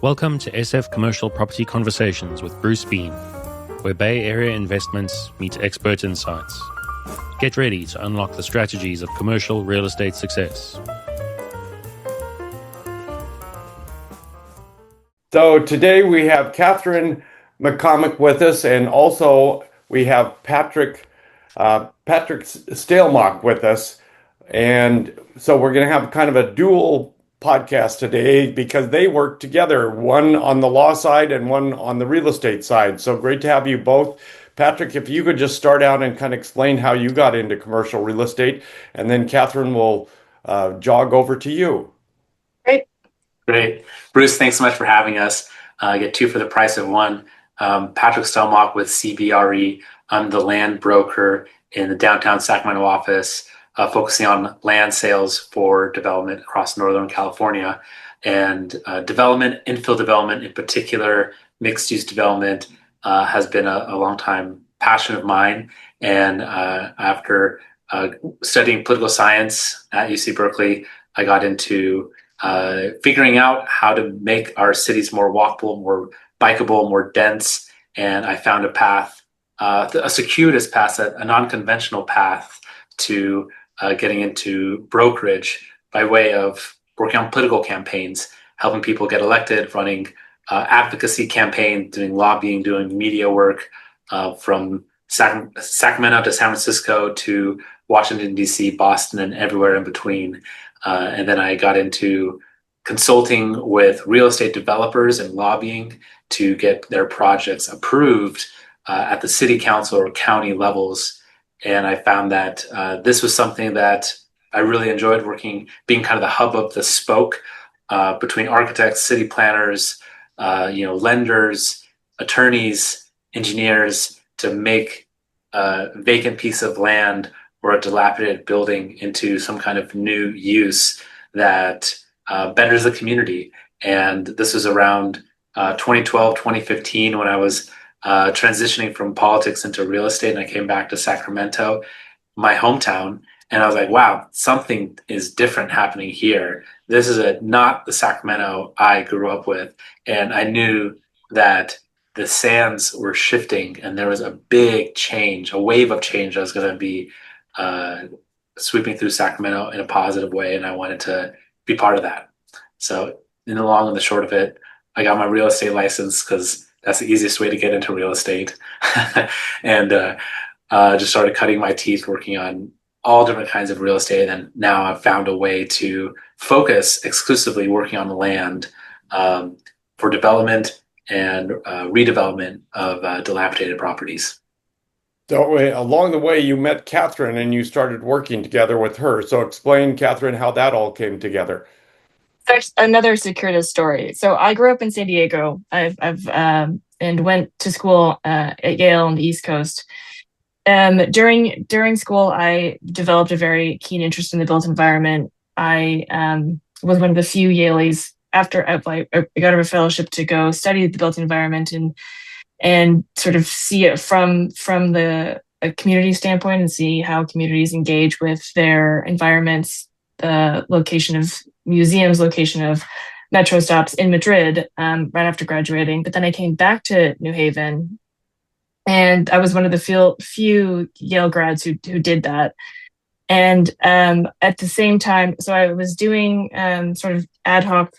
Welcome to SF Commercial Property Conversations with Bruce Bean, where Bay Area investments meet expert insights. Get ready to unlock the strategies of commercial real estate success. So today we have Katherine McComic with us, and also we have Patrick Stelmach with us. And so we're going to have kind of a dual podcast today because they work together, one on the law side and one on the real estate side. So great to have you both. Patrick, if you could just start out and kind of explain how you got into commercial real estate, and then Katherine will jog over to you. Great. Bruce, thanks so much for having us. Get two for the price of one. Patrick Stelmach with CBRE. I'm the land broker in the downtown Sacramento office, focusing on land sales for development across Northern California. And development, infill development in particular, mixed-use development has been a long-time passion of mine. And after studying political science at UC Berkeley, I got into figuring out how to make our cities more walkable, more bikeable, more dense. And I found a path, a circuitous path, a non-conventional path to getting into brokerage by way of working on political campaigns, helping people get elected, running advocacy campaigns, doing lobbying, doing media work from Sacramento to San Francisco to Washington, D.C., Boston, and everywhere in between. And then I got into consulting with real estate developers and lobbying to get their projects approved at the city council or county levels. And I found that this was something that I really enjoyed working, being kind of the hub of the spoke between architects, city planners, lenders, attorneys, engineers, to make a vacant piece of land or a dilapidated building into some kind of new use that betters the community. And this was around 2012, 2015, when I was transitioning from politics into real estate, and I came back to Sacramento, my hometown, and I was like, wow, something is different happening here. This is not the Sacramento I grew up with. And I knew that the sands were shifting, and there was a big change, a wave of change that was going to be sweeping through Sacramento in a positive way, and I wanted to be part of that. So in the long and the short of it, I got my real estate license because that's the easiest way to get into real estate, and just started cutting my teeth working on all different kinds of real estate. And now I've found a way to focus exclusively working on the land for development and redevelopment of dilapidated properties. So along the way, you met Katherine and you started working together with her. So explain, Katherine, how that all came together. That's another circuitous story. So I grew up in San Diego. I've and went to school at Yale on the East Coast. During school, I developed a very keen interest in the built environment. I was one of the few Yaleys after I got a fellowship to go study the built environment and sort of see it from a community standpoint and see how communities engage with their environments, the location of museums, location of metro stops in Madrid right after graduating. But then I came back to New Haven, and I was one of the few Yale grads who did that. And at the same time, so I was doing sort of ad hoc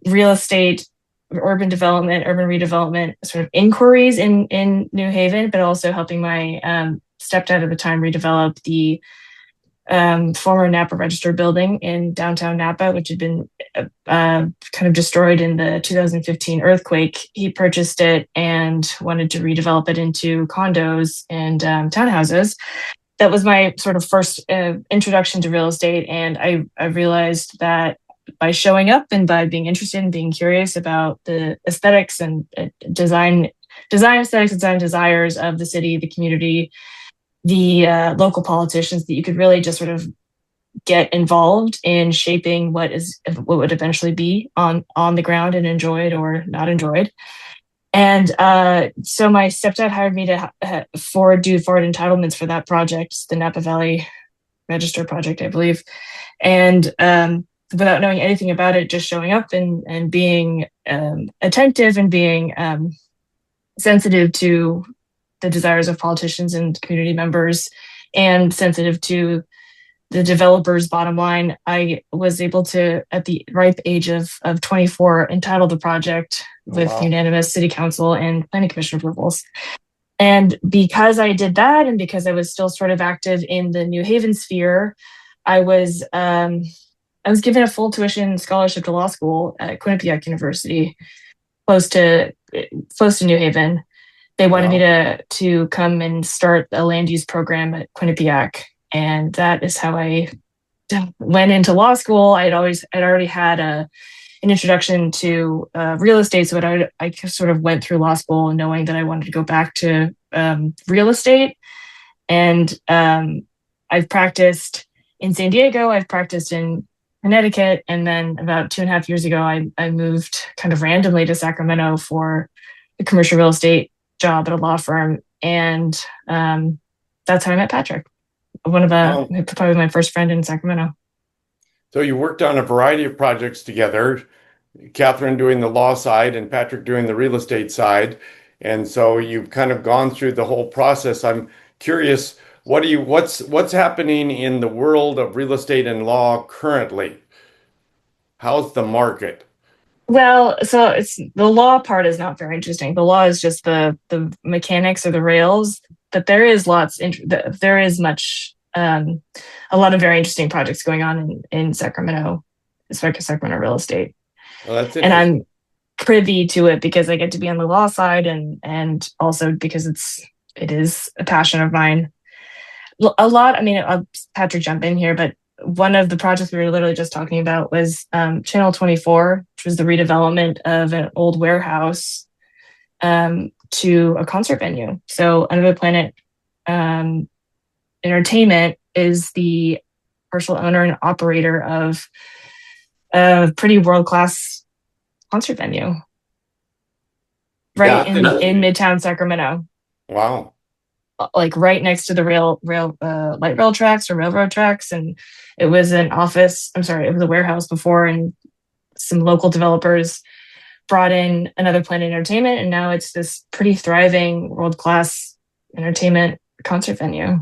real estate, urban development, urban redevelopment sort of inquiries in New Haven, but also helping my stepdad at the time redevelop the former Napa Register building in downtown Napa, which had been kind of destroyed in the 2015 earthquake. He purchased it and wanted to redevelop it into condos and townhouses. That was my sort of first introduction to real estate. And I realized that by showing up and by being interested and being curious about the aesthetics and design aesthetics, design desires of the city, the community, the local politicians, that you could really just sort of get involved in shaping what would eventually be on the ground and enjoyed or not enjoyed. And so my stepdad hired me to do forward entitlements for that project, the Napa Valley Register project, I believe. And without knowing anything about it, just showing up and being attentive and being sensitive to the desires of politicians and community members, and sensitive to the developer's bottom line, I was able to, at the ripe age of 24, entitle the project with unanimous city council and planning commission approvals. And because I did that, and because I was still sort of active in the New Haven sphere, I was given a full tuition scholarship to law school at Quinnipiac University, close to New Haven. They wanted me to come and start a land use program at Quinnipiac, and that is how I went into law school. I'd already had an introduction to real estate, so I sort of went through law school knowing that I wanted to go back to real estate. And I've practiced in San Diego, I've practiced in Connecticut, and then about 2.5 years ago, I moved kind of randomly to Sacramento for a commercial real estate job at a law firm, and that's how I met Patrick. Probably my first friend in Sacramento. So you worked on a variety of projects together, Katherine doing the law side and Patrick doing the real estate side. And so you've kind of gone through the whole process. I'm curious, what's happening in the world of real estate and law currently? How's the market? Well, so it's the law part is not very interesting. The law is just the mechanics or the rails, but there is a lot of very interesting projects going on in Sacramento, especially Sacramento real estate. Well, that's and I'm privy to it because I get to be on the law side, and also because it is a passion of mine. A lot. I mean, I'll Patrick jump in here, but one of the projects we were literally just talking about was Channel 24, which was the redevelopment of an old warehouse to a concert venue. So Another Planet Entertainment is the partial owner and operator of a pretty world-class concert venue in Midtown Sacramento. Wow. Like right next to the light rail tracks or railroad tracks. And it was it was a warehouse before, and some local developers brought in Another Planet Entertainment, and now it's this pretty thriving world-class entertainment concert venue.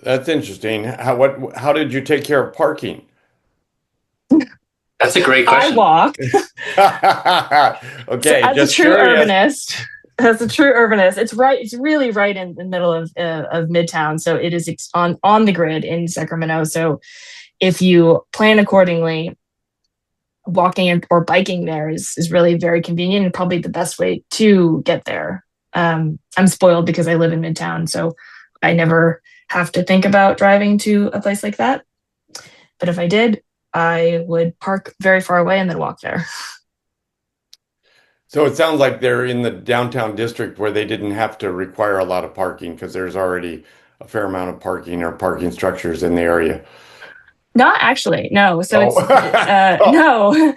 That's interesting. How did you take care of parking? That's a great question. I walked. Okay, so just a true curious. urbanist. As a true urbanist, it's right. It's really right in the middle of Midtown, so it is on the grid in Sacramento. So if you plan accordingly, walking or biking there is really very convenient and probably the best way to get there. I'm spoiled because I live in Midtown, so I never have to think about driving to a place like that. But if I did, I would park very far away and then walk there. So it sounds like they're in the downtown district where they didn't have to require a lot of parking because there's already a fair amount of parking or parking structures in the area. Not actually, no. So it's no.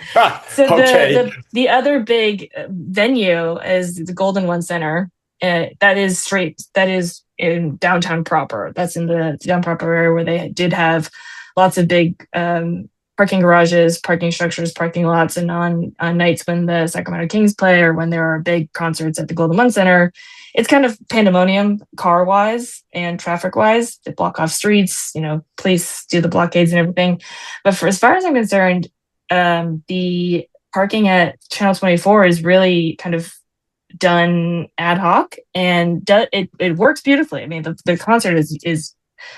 So Okay. the other big venue is the Golden One Center. That is in downtown proper. That's in the downtown proper area where they did have lots of big parking garages, parking structures, parking lots, and on nights when the Sacramento Kings play or when there are big concerts at the Golden One Center, it's kind of pandemonium car-wise and traffic-wise. They block off streets, police do the blockades and everything. But as far as I'm concerned, the parking at Channel 24 is really kind of done ad hoc, and it works beautifully. I mean, the concert is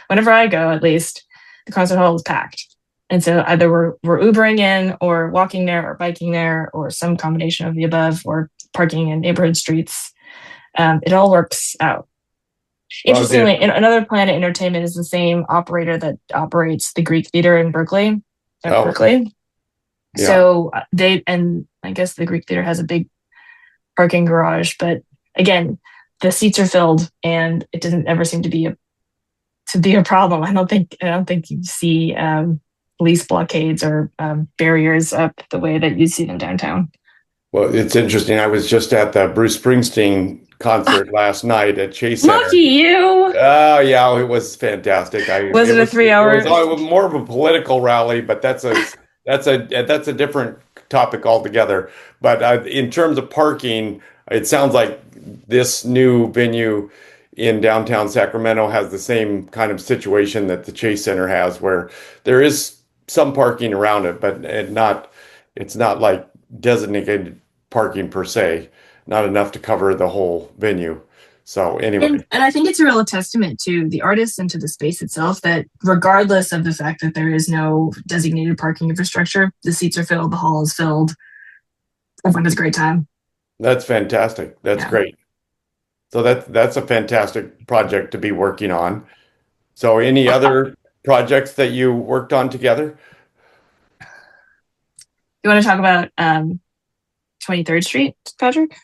whenever I go, at least, the concert hall is packed. And so either we're Ubering in or walking there or biking there or some combination of the above, or parking in neighborhood streets. It all works out. Interestingly, Another Planet Entertainment is the same operator that operates the Greek Theater in Berkeley. Berkeley. Yeah. So I guess the Greek Theater has a big parking garage, but again, the seats are filled and it doesn't ever seem to be a problem. I don't think you see police blockades or barriers up the way that you see them downtown. Well, it's interesting. I was just at the Bruce Springsteen concert last night at Chase Lucky Center. you. Oh yeah, it was fantastic. Was it a three It was hour? more of a political rally, but that's a different topic altogether. But in terms of parking, it sounds like this new venue in downtown Sacramento has the same kind of situation that the Chase Center has, where there is some parking around it, but it's not like designated parking per se, not enough to cover the whole venue. So anyway. And I think it's a real testament to the artist and to the space itself that regardless of the fact that there is no designated parking infrastructure, the seats are filled, the hall is filled. Everyone has a great time. That's fantastic. That's Yeah. great. So that's a fantastic project to be working on. So any other projects that you worked on together? You want to talk about 23rd Street, Patrick?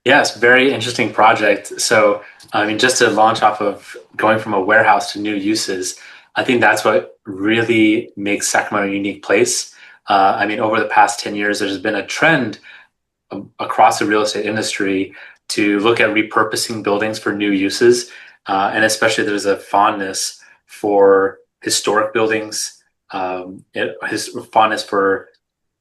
Yes, very interesting project. So, I mean, just to launch off of going from a warehouse to new uses, I think that's what really makes Sacramento a unique place. I mean, over the past 10 years, there's been a trend across the real estate industry to look at repurposing buildings for new uses. And especially there's a fondness for historic buildings, his fondness for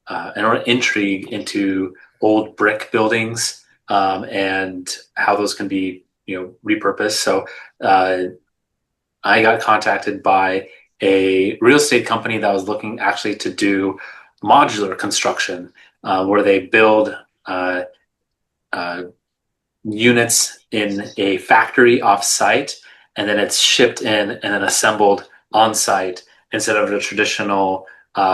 an intrigue into old brick buildings, and how those can be, repurposed. So I got contacted by a real estate company that was looking actually to do modular construction, where they build units in a factory off-site, and then it's shipped in and then assembled on-site instead of the traditional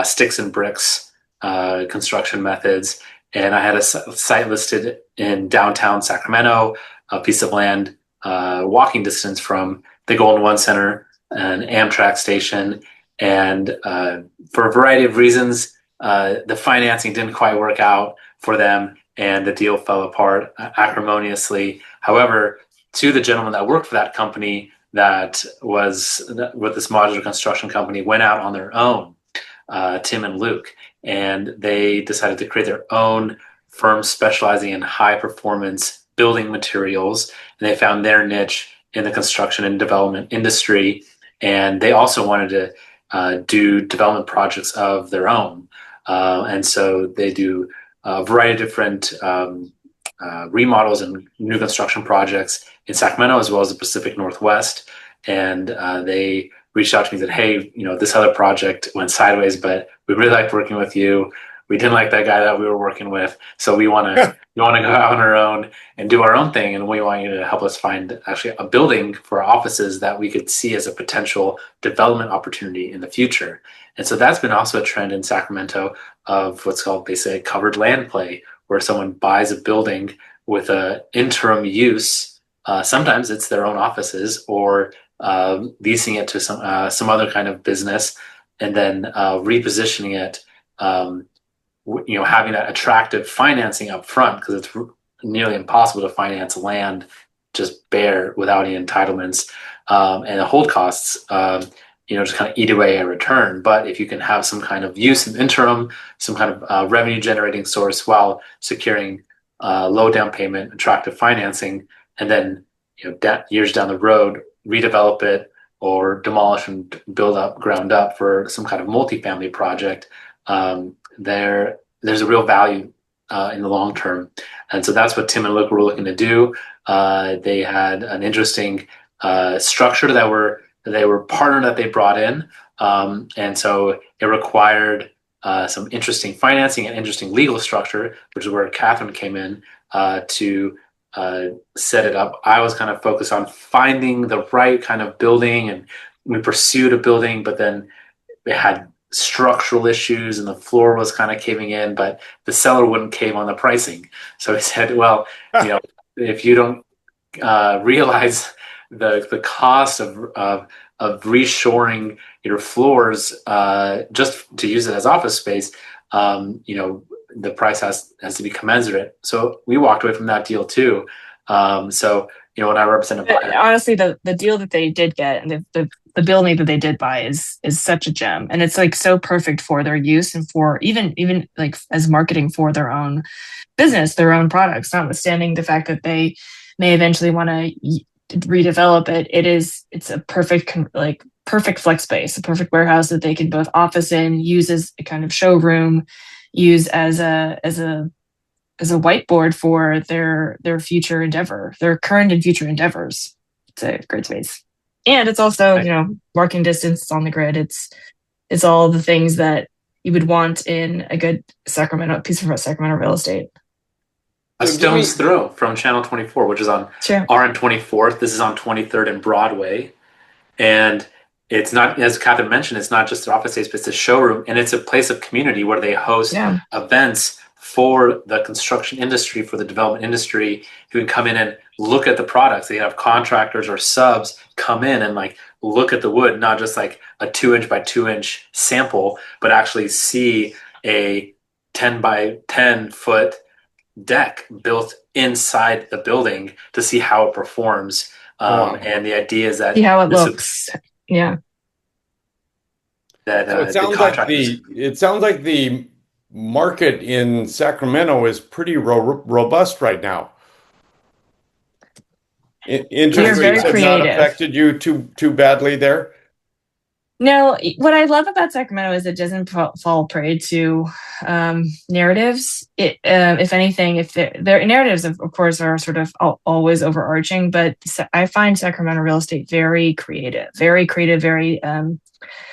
sticks and bricks construction methods. And I had a site listed in downtown Sacramento, a piece of land walking distance from the Golden One Center, an Amtrak station. And for a variety of reasons, the financing didn't quite work out for them, and the deal fell apart acrimoniously. However, to the gentleman that worked for that company, that was with this modular construction company, went out on their own, Tim and Luke, and they decided to create their own firm specializing in high performance building materials. And they found their niche in the construction and development industry. And they also wanted to do development projects of their own. And so they do a variety of different remodels and new construction projects in Sacramento as well as the Pacific Northwest. And they reached out to me and said, hey, this other project went sideways, but we really liked working with you. We didn't like that guy that we were working with. So we want to go out on our own and do our own thing. And we want you to help us find actually a building for our offices that we could see as a potential development opportunity in the future. And so that's been also a trend in Sacramento of what's called, they say, covered land play, where someone buys a building with an interim use. Sometimes it's their own offices, or leasing it to some other kind of business, and then repositioning it, having that attractive financing up front, because it's nearly impossible to finance land just bare without any entitlements, and the hold costs, just kind of eat away a return. But if you can have some kind of use in interim, some kind of revenue generating source while securing low down payment, attractive financing, and then years down the road, redevelop it or demolish and build up ground up for some kind of multifamily project, there's a real value in the long term. And so that's what Tim and Luke were looking to do. They had an interesting structure they were partner that they brought in. And so it required some interesting financing and interesting legal structure, which is where Katherine came in to set it up. I was kind of focused on finding the right kind of building, and we pursued a building, but then it had structural issues and the floor was kind of caving in, but the seller wouldn't cave on the pricing. So he said, well, if you don't realize the cost of reshoring your floors just to use it as office space, the price has to be commensurate. So we walked away from that deal too. When I represent honestly, the deal that they did get, and the the building that they did buy is such a gem, and it's like so perfect for their use and for even like as marketing for their own business, their own products, notwithstanding the fact that they may eventually want to redevelop it. It's a perfect flex space, a perfect warehouse that they can both office in, use as a kind of showroom, use as a whiteboard for their future endeavor, their current and future endeavors. It's a great space. And it's also, walking distance, it's on the grid. It's all the things that you would want in a good piece of Sacramento real estate. A stone's throw from Channel 24, which is on RN 24th. This is on 23rd and Broadway. And it's not, as Katherine mentioned, it's not just an office space, but it's a showroom, and it's a place of community where they host events for the construction industry, for the development industry, who can come in and look at the products. They have contractors or subs come in and like look at the wood, not just like a 2-inch by 2-inch sample, but actually see a 10 by 10 foot deck built inside the building to see how it performs. And the idea is that see how it looks. That so it sounds like the market in Sacramento is pretty robust right now. Interest rates have not affected you too badly there? No, what I love about Sacramento is it doesn't fall prey to narratives. If anything, their narratives, of course, are sort of always overarching, but I find Sacramento real estate very creative, very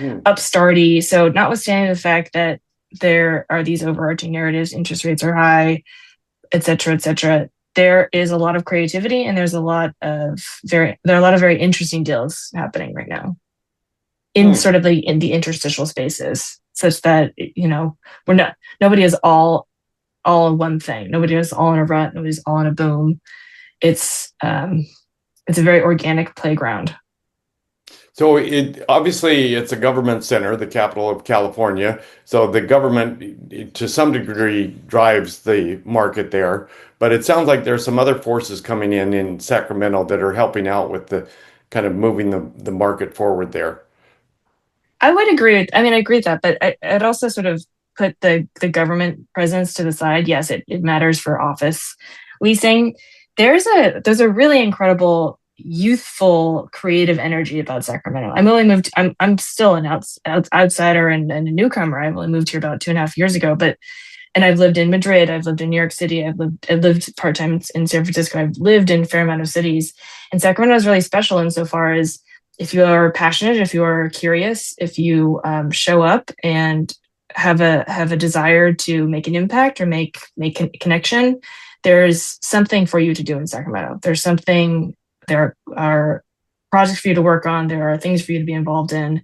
upstarty. So notwithstanding the fact that there are these overarching narratives, interest rates are high, et cetera, there is a lot of creativity, and there are a lot of very interesting deals happening right now in sort of in the interstitial spaces, such that nobody is all in one thing. Nobody is all in a rut. Nobody's all in a boom. It's a very organic playground. So obviously it's a government center, the capital of California. So the government, to some degree, drives the market there. But it sounds like there's some other forces coming in Sacramento that are helping out with the kind of moving the market forward there. I would agree. I agree with that, but I'd also sort of put the government presence to the side. Yes, it matters for office leasing. There's a really incredible youthful, creative energy about Sacramento. I'm still an outsider and a newcomer. I only moved here about 2.5 years ago, and I've lived in Madrid. I've lived in New York City. I've lived part-time in San Francisco. I've lived in a fair amount of cities, and Sacramento is really special insofar as if you are passionate, if you are curious, if you show up and have a desire to make an impact or make a connection, there's something for you to do in Sacramento. There are projects for you to work on. There are things for you to be involved in.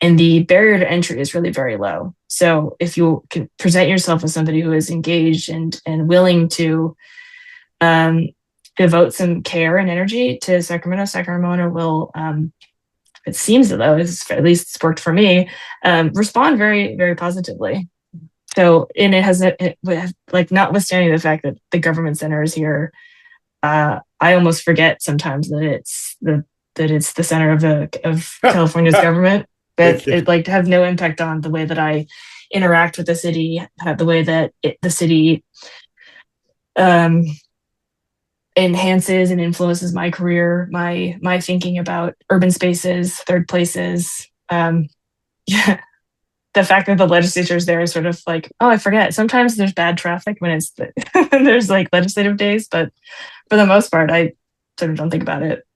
And the barrier to entry is really very low. So if you can present yourself as somebody who is engaged and willing to devote some care and energy to Sacramento will, it seems though, at least it's worked for me, respond very, very positively. So, and it has, notwithstanding the fact that the government center is here, I almost forget sometimes that it's the center of California's government. But it have no impact on the way that I interact with the city, the way that the city enhances and influences my career, my thinking about urban spaces, third places. The fact that the legislature is there is sort of like, oh, I forget. Sometimes there's bad traffic when there's legislative days, but for the most part, I sort of don't think about it.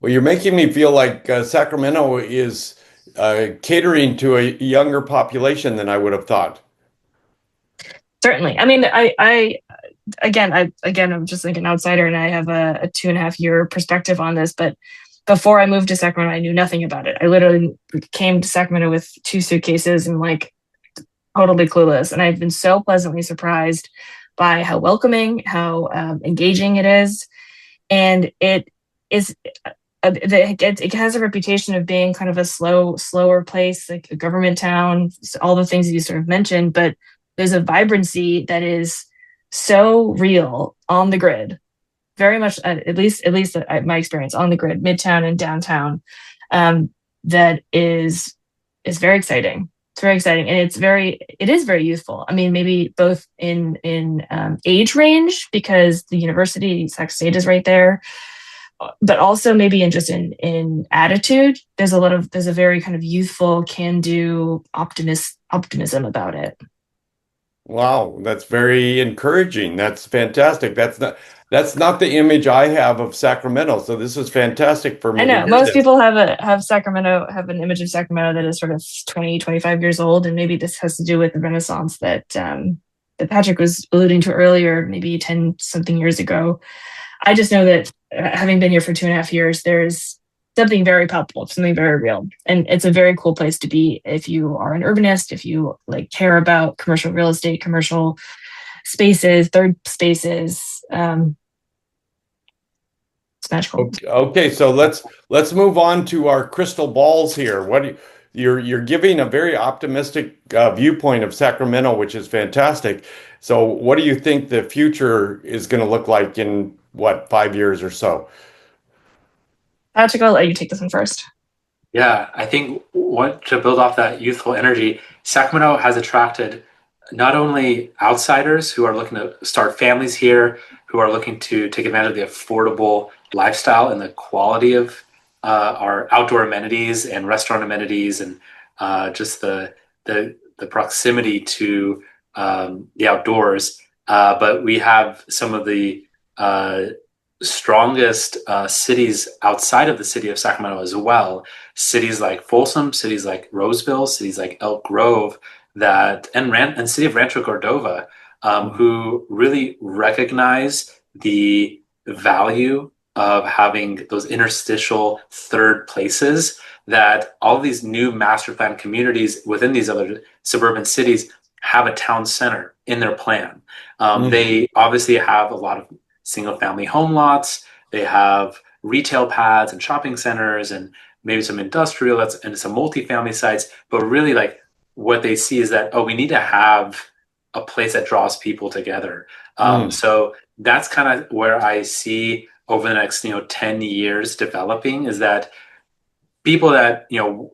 Well, you're making me feel like Sacramento is catering to a younger population than I would have thought. Certainly. I'm just like an outsider, and I have a 2.5 year perspective on this, but before I moved to Sacramento, I knew nothing about it. I literally came to Sacramento with 2 suitcases and totally clueless. And I've been so pleasantly surprised by how welcoming, how engaging it is. And it has a reputation of being kind of a slower place, like a government town, all the things that you sort of mentioned, but there's a vibrancy that is so real on the grid. Very much, at least my experience on the grid, Midtown and downtown. that is very exciting. It's very exciting, and it is very youthful. I mean, maybe both in age range, because the university, Sac State, is right there, but also maybe in attitude. There's a very kind of youthful, can-do optimism about it. Wow, that's very encouraging. That's fantastic. That's not the image I have of Sacramento. So this is fantastic for me I to know hear most this. people have an image of Sacramento that is sort of 20, 25 years old, and maybe this has to do with the Renaissance that Patrick was alluding to earlier, maybe 10 something years ago. I just know that having been here for 2.5 years, there's something very palpable, something very real, and it's a very cool place to be if you are an urbanist, if you like care about commercial real estate, commercial spaces, third spaces. It's magical. Okay, so let's move on to our crystal balls here. You're giving a very optimistic viewpoint of Sacramento, which is fantastic. So what do you think the future is going to look like in 5 years or so? Patrick, I'll let you take this one first. Yeah, I think to build off that youthful energy, Sacramento has attracted not only outsiders who are looking to start families here, who are looking to take advantage of the affordable lifestyle and the quality of our outdoor amenities and restaurant amenities, and just the proximity to the outdoors. But we have some of the strongest cities outside of the city of Sacramento as well. Cities like Folsom, cities like Roseville, cities like Elk Grove, and city of Rancho Cordova, who really recognize the value of having those interstitial third places, that all of these new master plan communities within these other suburban cities have a town center in their plan. They obviously have a lot of single family home lots. They have retail pads and shopping centers and maybe some industrial and some multifamily sites. But really, like, what they see is that, we need to have a place that draws people together. So that's kind of where I see over the next 10 years developing, is that people that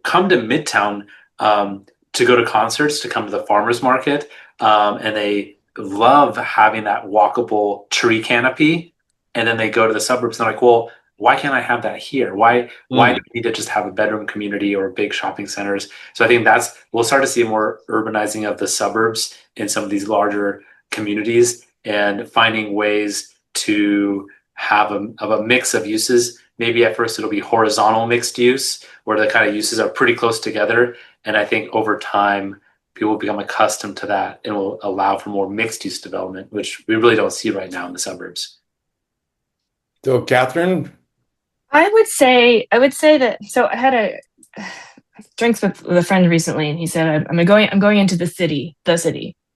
come to Midtown to go to concerts, to come to the farmers market, and they love having that walkable tree canopy, and then they go to the suburbs and they're like, well, why can't I have that here? Why do we need to just have a bedroom community or big shopping centers? So I think we'll start to see more urbanizing of the suburbs in some of these larger communities, and finding ways to have a mix of uses. Maybe at first it'll be horizontal mixed use, where the kind of uses are pretty close together. And I think over time, people will become accustomed to that, and will allow for more mixed use development, which we really don't see right now in the suburbs. So, Katherine? I would say that. So I had drinks with a friend recently, and he said, I'm going into the city,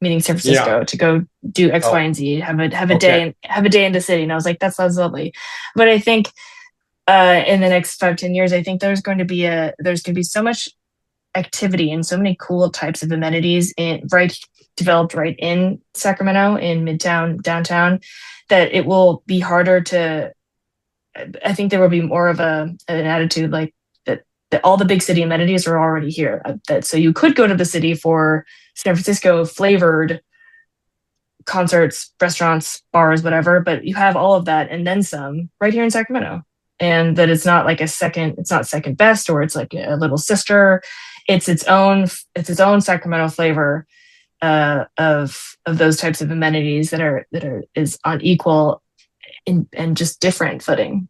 meaning San Francisco, to go do X, Y, and Z, have a day in the city. And I was like, that sounds lovely. But I think in the next 5-10 years, I think there's going to be so much activity and so many cool types of amenities developed right in Sacramento, in Midtown, downtown, that it will be harder to. I think there will be more of an attitude like that all the big city amenities are already here. So you could go to the city for San Francisco flavored concerts, restaurants, bars, whatever, but you have all of that and then some right here in Sacramento. And that it's not like it's not second best, or it's like a little sister. It's its own Sacramento flavor of those types of amenities that is on equal and just different footing.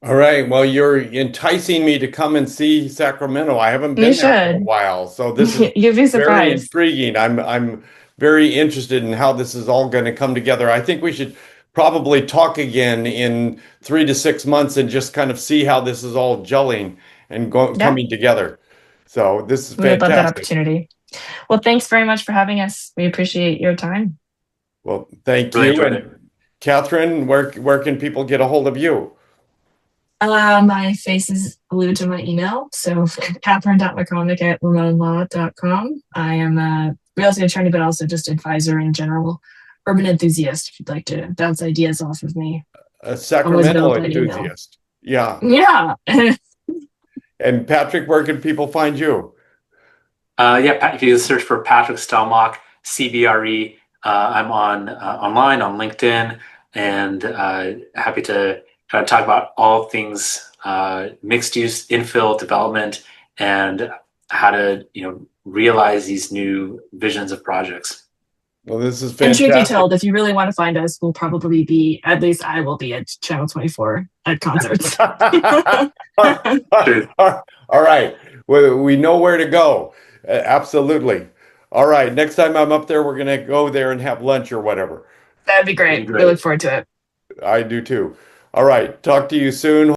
All right. Well, you're enticing me to come and see Sacramento. I haven't been there for a while, so this is You'll be surprised. very intriguing. I'm very interested in how this is all going to come together. I think we should probably talk again in 3 to 6 months and just kind of see how this is all gelling and coming together. So this is fantastic. We'd love that opportunity. Well, thanks very much for having us. We appreciate your time. Well, thank Really you. enjoyed And Katherine, where can people get a hold of you? My face is glued to my email. So Katherine.McComic@ramonlaw.com. I am a real estate attorney, but also just advisor in general, urban enthusiast, if you'd like to bounce ideas off of me. A Sacramento enthusiast. Yeah. Yeah. And Patrick, where can people find you? If you search for Patrick Stelmach, CBRE, I'm on online on LinkedIn, and happy to kind of talk about all things mixed use infill development and how to realize these new visions of projects. Well, this is And fantastic. truth be told, if you really want to find us, we'll probably be, at least I will be at Channel 24 at concerts. All right. We know where to go. Absolutely. All right. Next time I'm up there, we're going to go there and have lunch or whatever. That'd be great. We look forward to it. I do too. All right. Talk to you soon.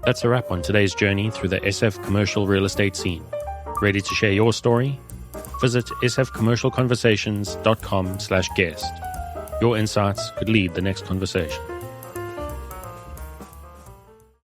That's a wrap on today's journey through the SF commercial real estate scene. Ready to share your story? Visit sfcommercialconversations.com/guest. Your insights could lead the next conversation.